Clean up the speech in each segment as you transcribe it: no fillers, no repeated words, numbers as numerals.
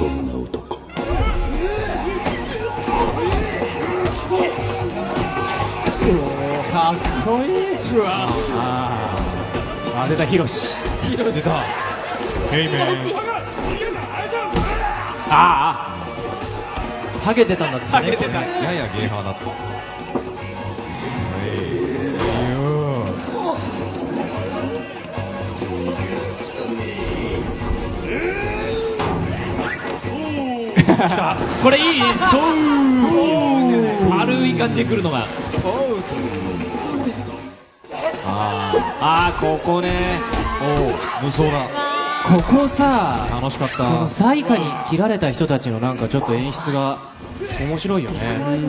そんな男。かっこいい。あ、出たヒロシ。出た。ヘイメン。あハゲてたんだっつね。ハゲてた。ややゲーハーだった。これいい。軽い感じで来るのが。ここね。無双だ。ここさ、楽しかっこのた。サイカに切られた人たちのなんかちょっと演出が面白いよね。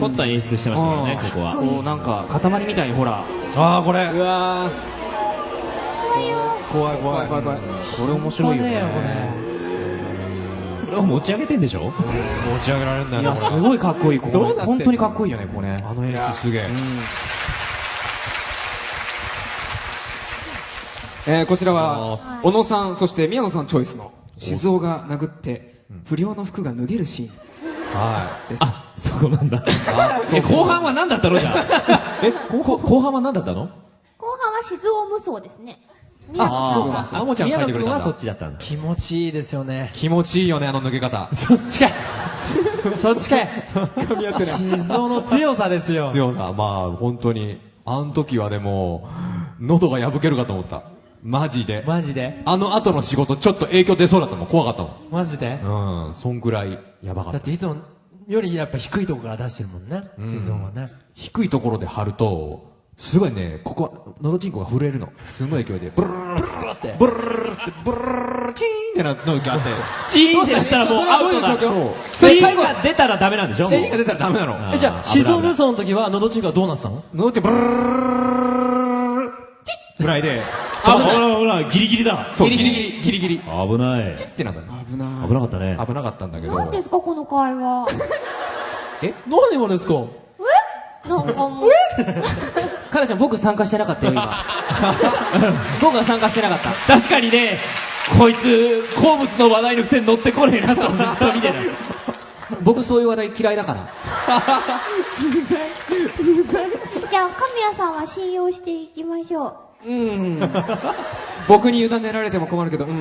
凝った演出してましたからね、ここは。こうなんか塊みたいにほら。ああ、これ。うわ怖い怖い。これ面白いよね。これを持ち上げてんでしょ。持ち上げられるんだよね。いや、すごいかっこいい。こどうなってんのれ本当にかっこいいよね、これね。あの演出すげえ。こちらは小野さんそして宮野さんチョイスの静雄が殴って不良の服が脱げるシーンはでした。あ、そうなんだ。後半は何だったのじゃあ。後半は何だったの。後半は静雄無双ですね。そうか。あもちゃん書いてくれたんだ。宮野君はそっちだったんだ。気持ちいいですよね。い。気持ちいいよね、あの脱げ方。そっちかい。そっちかい。静雄の強さですよ。強さ。まあ、本当に。あの時はでも、喉が破けるかと思った。マジで。マジであの後の仕事、ちょっと影響出そうだったもん。怖かったもん。マジでそんくらいやばかっ。だったていつもよりやっぱ低いところから出してるもんね。静雄はね。低いところで張ると、すごいね、ここ、喉チンコが震えるの。すごい勢いで、ブルーって、ブルーって、ブルーチーンってなった時あって。チーンってなったらもうアウトだ。そう。チーンが出たらダメなんでしょ。チーンが出たらダメなの。じゃあ、静雄無双の時は喉チンコはどうなってたの？喉ってブルーぐらいで、ほらほら、ギリギリだ。そう、ギリギリ。危ない。ってなったの。危なかったね。危なかったんだけど。何ですかこの会話。何がですか？なんかもう。かなちゃん、僕参加してなかったよ、今。僕は参加してなかった。確かにね、こいつ、好物の話題のくせに乗ってこねえなとずっと見てた。僕そういう話題嫌いだから。じゃあ神谷さんは信用していきましょう。僕に委ねられても困るけど分か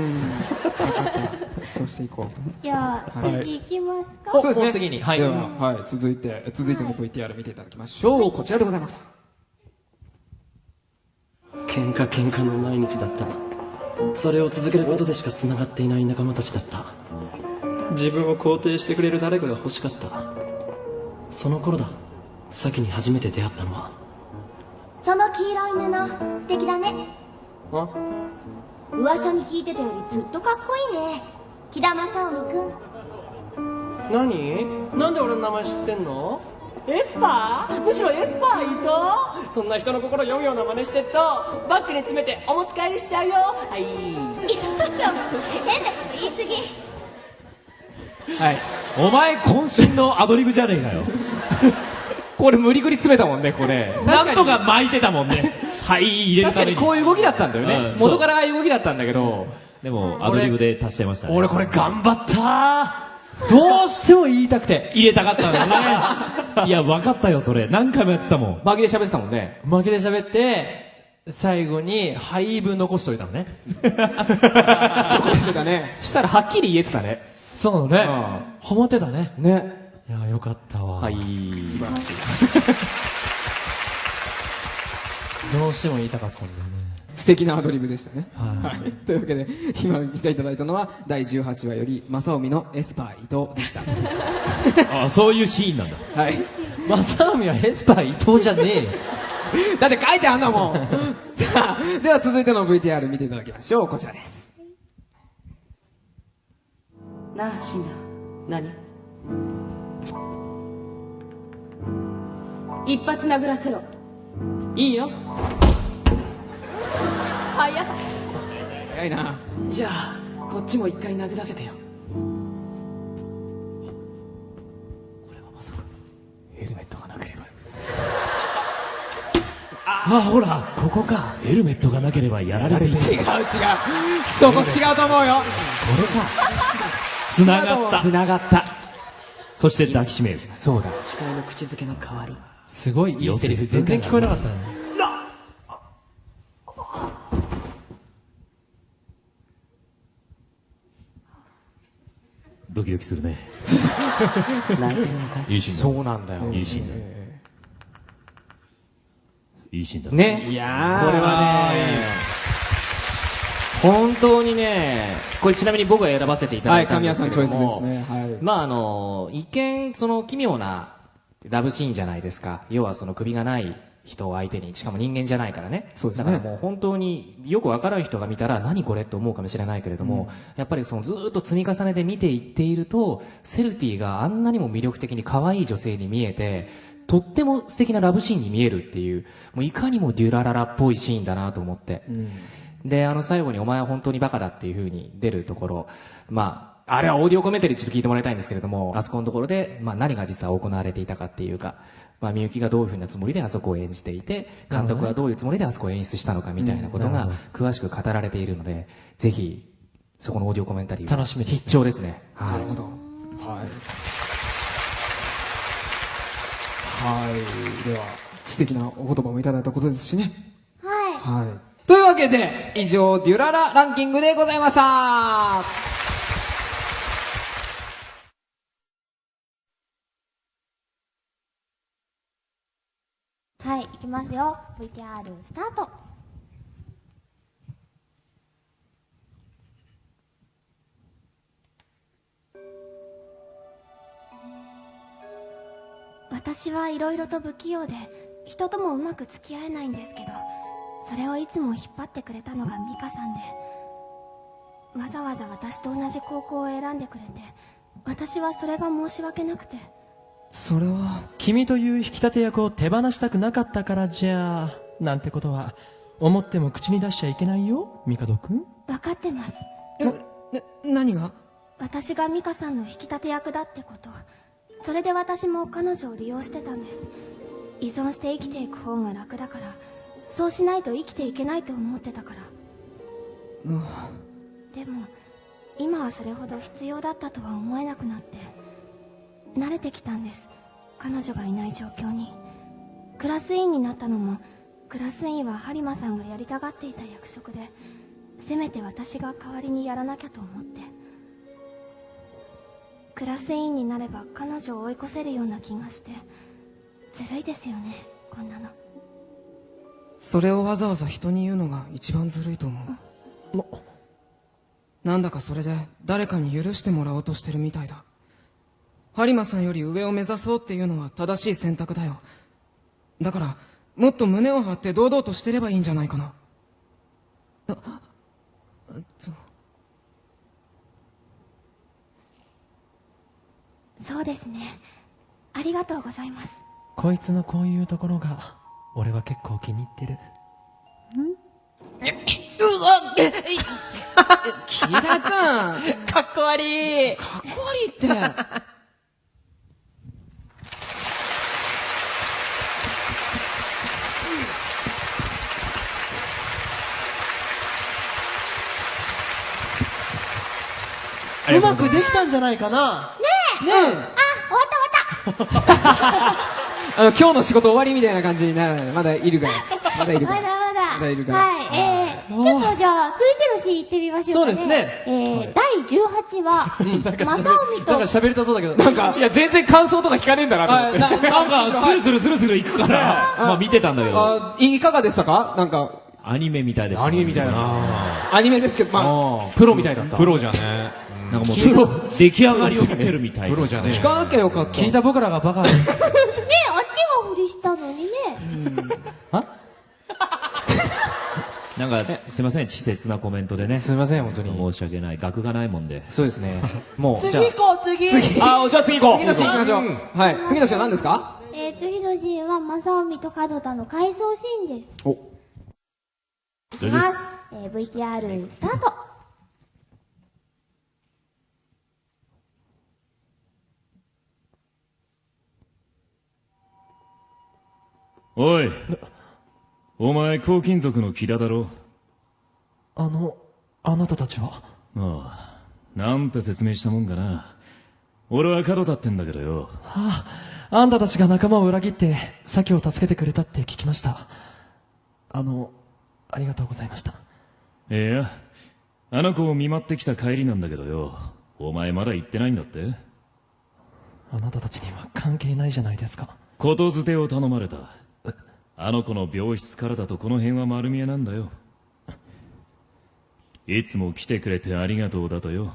ったそうしていこう。じゃあ次行きますか。そうですね。次に。はい。では、はい、続いての VTR 見ていただきましょう。こちらでございます。喧嘩の毎日だった。それを続けることでしか繋がっていない仲間たちだった。自分を肯定してくれる誰かが欲しかった。その頃だ、先に初めて出会ったのは。その黄色い布素敵だね。噂に聞いてたよりずっとかっこいいね、木田正臣くん。何？なんで俺の名前知ってんの？エスパー？むしろエスパーいいと？そんな人の心読むような真似してっとバッグに詰めてお持ち帰りしちゃうよ。はい。変なこと言いすぎ。はい。お前渾身のアドリブじゃねえかよ。これ無理くり詰めたもんね、これ。なんとか巻いてたもんね。はい、入れる確かために。にこういう動きだったんだよね。うん元からああいう動きだったんだけど。でも、アドリブで足してましたね。俺これ頑張ったー。どうしても言いたくて。入れたかったんだね。いや、分かったよ、それ。何回もやってたもん。紛れ喋ってたもんね。負けで喋って、最後に配分残しといたのね。残してたね。したらはっきり言えてたね。そうね。ハマってたね。ね。いや、よかったわ。はい。素晴らしい。どうしても言いたかったんだよね。素敵なアドリブでしたね。ははい。というわけで、今見ていただいたのは、第18話より、正臣のエスパー伊藤でした。あ、そういうシーンなんだ。はい。正臣はエスパー伊藤じゃねえよ。だって書いてあんだもん。さあ、では続いての VTR 見ていただきましょう。こちらです。なあ、シンナ。何？一発殴らせろ。いいよ。早っ。早いな。じゃあ、こっちも一回殴らせてよ。ヘルメットがなければ。あ、ほら、ここか。ヘルメットがなければやられていた。違う。そこ違うと思うよ。繋がった。繋がった。そして抱きしめる。そうだ。誓いの口づけの代わり。すごいいいセリフ全然聞こえなかったね。ドキドキするね。泣いてるのかい？いいシーンだ。そうなんだよ。いいシーンだ。いいシーンだ。ね。いやーこれはね、本当にね、これちなみに僕が選ばせていただいたんですけれども、はい神谷さんチョイスですねはいまあ一見その奇妙なラブシーンじゃないですか。要はその首がない人を相手に、しかも人間じゃないからね。そうですねだからもう本当によくわからん人が見たら何これって思うかもしれないけれども、やっぱりそのずーっと積み重ねで見ていっていると、セルティがあんなにも魅力的に可愛い女性に見えて、とっても素敵なラブシーンに見えるっていう、もういかにもデュラララっぽいシーンだなと思って。で、最後にお前は本当にバカだっていう風に出るところ、まあ、あれはオーディオコメンタリーでちょっと聞いてもらいたいんですけれども、あそこのところで、まあ何が実は行われていたかっていうか、まあみゆきがどういう風なつもりであそこを演じていて、監督はどういうつもりであそこを演出したのかみたいなことが詳しく語られているので、ぜひ、そこのオーディオコメンタリー楽しみですね必聴ですね。はい。なるほど。はい。はい。では、素敵なお言葉もいただいたことですしね。はい。はい。というわけで、以上、デュララランキングでございました。はい、いきますよ。VTR スタート。私はいろいろと不器用で、人ともうまく付き合えないんですけど、それをいつも引っ張ってくれたのがミカさんで、わざわざ私と同じ高校を選んでくれて、私はそれが申し訳なくて。それは君という引き立て役を手放したくなかったからじゃあなんてことは思っても口に出しちゃいけないよミカド君。分かってます。何が？私がミカさんの引き立て役だってこと、それで私も彼女を利用してたんです。依存して生きていく方が楽だから、そうしないと生きていけないと思ってたから。でも今はそれほど必要だったとは思えなくなって、慣れてきたんです、彼女がいない状況に。クラス委員になったのも、クラス委員は播磨さんがやりたがっていた役職で、せめて私が代わりにやらなきゃと思って。クラス委員になれば彼女を追い越せるような気がして、ずるいですよね、こんなの。それをわざわざ人に言うのが一番ずるいと思う。なんだかそれで誰かに許してもらおうとしてるみたいだ。播磨さんより上を目指そうっていうのは正しい選択だよ。だからもっと胸を張って堂々としてればいいんじゃないかな。そうですね、ありがとうございます。こいつのこういうところが俺は結構気に入ってる。木田君かっこ悪い。かっこ悪いってうまくできたんじゃないかな。終わった終わった今日の仕事終わりみたいな感じにならない。まだいるから。まだいるから。まだまだ。まだいるからはい、ちょっとじゃあ、続いてのシーン行ってみましょうかね。そうですね第18話、正臣と、なんか喋りたそうだけど。なんか、いや、全然感想とか聞かねえんだなと思って。なんか、スルスルスルスル行くから、まあ見てたんだけど、いかがでしたか？なんか、アニメみたいでしたね。アニメみたいだなアニメですけど、まプロみたいだった。プロじゃね。なんかもう、出来上がりを見てるみたいな。プロじゃねあ、聞かなきゃよかった。聞いた僕らがバカ。ねあっちがふりしたのにね。なんか、すいません、稚拙なコメントでね。すみません、本当に。申し訳ない。額がないもんで。そうですね。もう、じゃ次行こう、次。あ、じゃあ次行こう。次のシーン行きましょう。はい。次のシーンは何ですか？次のシーンは、正臣と門田の回想シーンです。お。いきます。VTR スタート。おい。お前、黄金族の木田だろ。あなたたちは？ああ。なんて説明したもんかな。俺は角立ってんだけどよ。あんたたちが仲間を裏切ってサキを助けてくれたって聞きました。ありがとうございました。いや、あの子を見舞ってきた帰りなんだけどよ。お前まだ行ってないんだって？あなたたちには関係ないじゃないですか。ことづてを頼まれた。あの子の病室からだとこの辺は丸見えなんだよ。いつも来てくれてありがとうだとよ。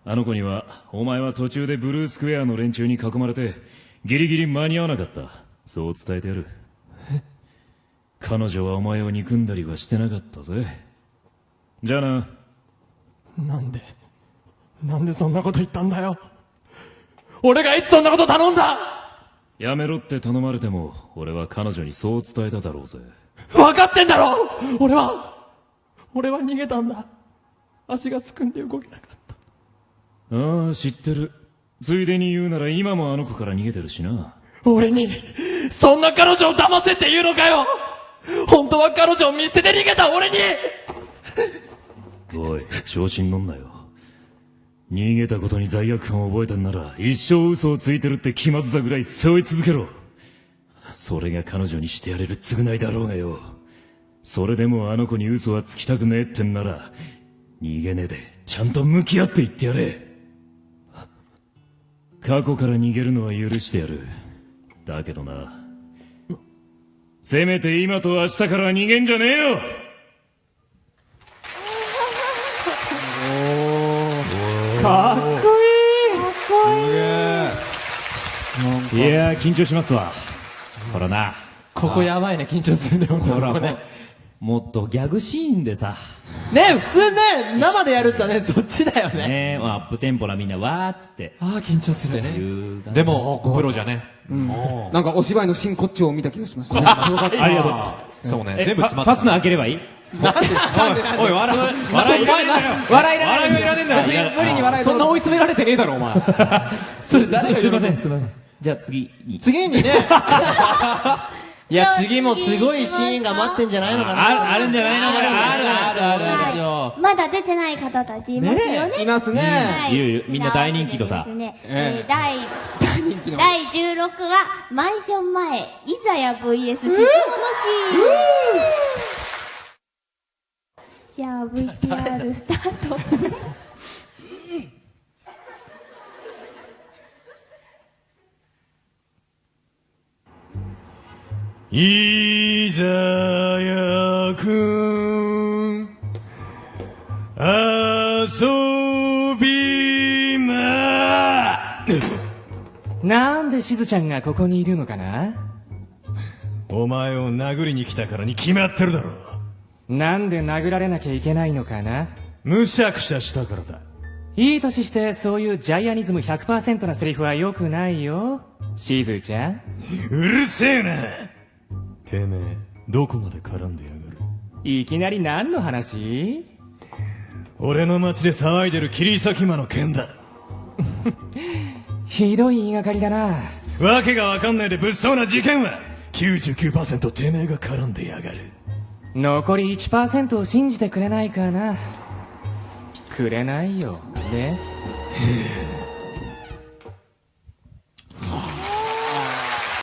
あの子には、お前は途中でブルースクエアの連中に囲まれて、ギリギリ間に合わなかった。そう伝えてやる。彼女はお前を憎んだりはしてなかったぜ。じゃあな。なんでそんなこと言ったんだよ。俺がいつそんなこと頼んだ。やめろって頼まれても、俺は彼女にそう伝えただろうぜ。分かってんだろ。俺は逃げたんだ。足がすくんで動けなかった。ああ、知ってる。ついでに言うなら今もあの子から逃げてるしな。俺にそんな彼女を騙せって言うのかよ。本当は彼女を見捨てて逃げた俺に。おい、調子に乗んなよ。逃げたことに罪悪感を覚えたんなら一生嘘をついてるって気まずさぐらい背負い続けろ。それが彼女にしてやれる償いだろうがよ。それでもあの子に嘘はつきたくねえってんなら逃げねえでちゃんと向き合って言ってやれ。過去から逃げるのは許してやる。だけどな、せめて今と明日から逃げんじゃねえよ。かっこいい。いやー、緊張しますわ。ほらな。ここやばいね。緊張するね。本当ほら、にね。もっとギャグシーンでさ。ね普通ね生でやるってねそっちだよね。ねアップテンポなみんなわーっつって。緊張するね。でも、プロじゃね。なんかお芝居の真骨頂を見た気がしましたね。ありがとう。そうね。全部詰まファスってナー開ければいい？おい、笑いらねえんだよ。無理に笑いそんな追い詰められてねえだろ、お前。それ誰がすいません。じゃあ次に。次にねいや次もすごいシーンが待ってんじゃないのかな。あるんじゃないのこれ。あるですよ。まだ出てない方たちいますよね。いますね。はいいるみんな大人気のさですね第16話、マンション前、いざや VS 静雄のシーン。じゃあ VTR スタート。いざやくん遊びまなんでしずちゃんがここにいるのかな。お前を殴りに来たからに決まってるだろ。なんで殴られなきゃいけないのかな。むしゃくしゃしたからだ。いい年してそういうジャイアニズム 100% なセリフは良くないよ、しずちゃん。うるせえな。てめえどこまで絡んでやがる。いきなり何の話？俺の町で騒いでる切り裂き魔の剣だ。ひどい言いがかりだな。わけがわかんないで物騒な事件は 99% てめえが絡んでやがる。残り 1% を信じてくれないかな。くれないよね。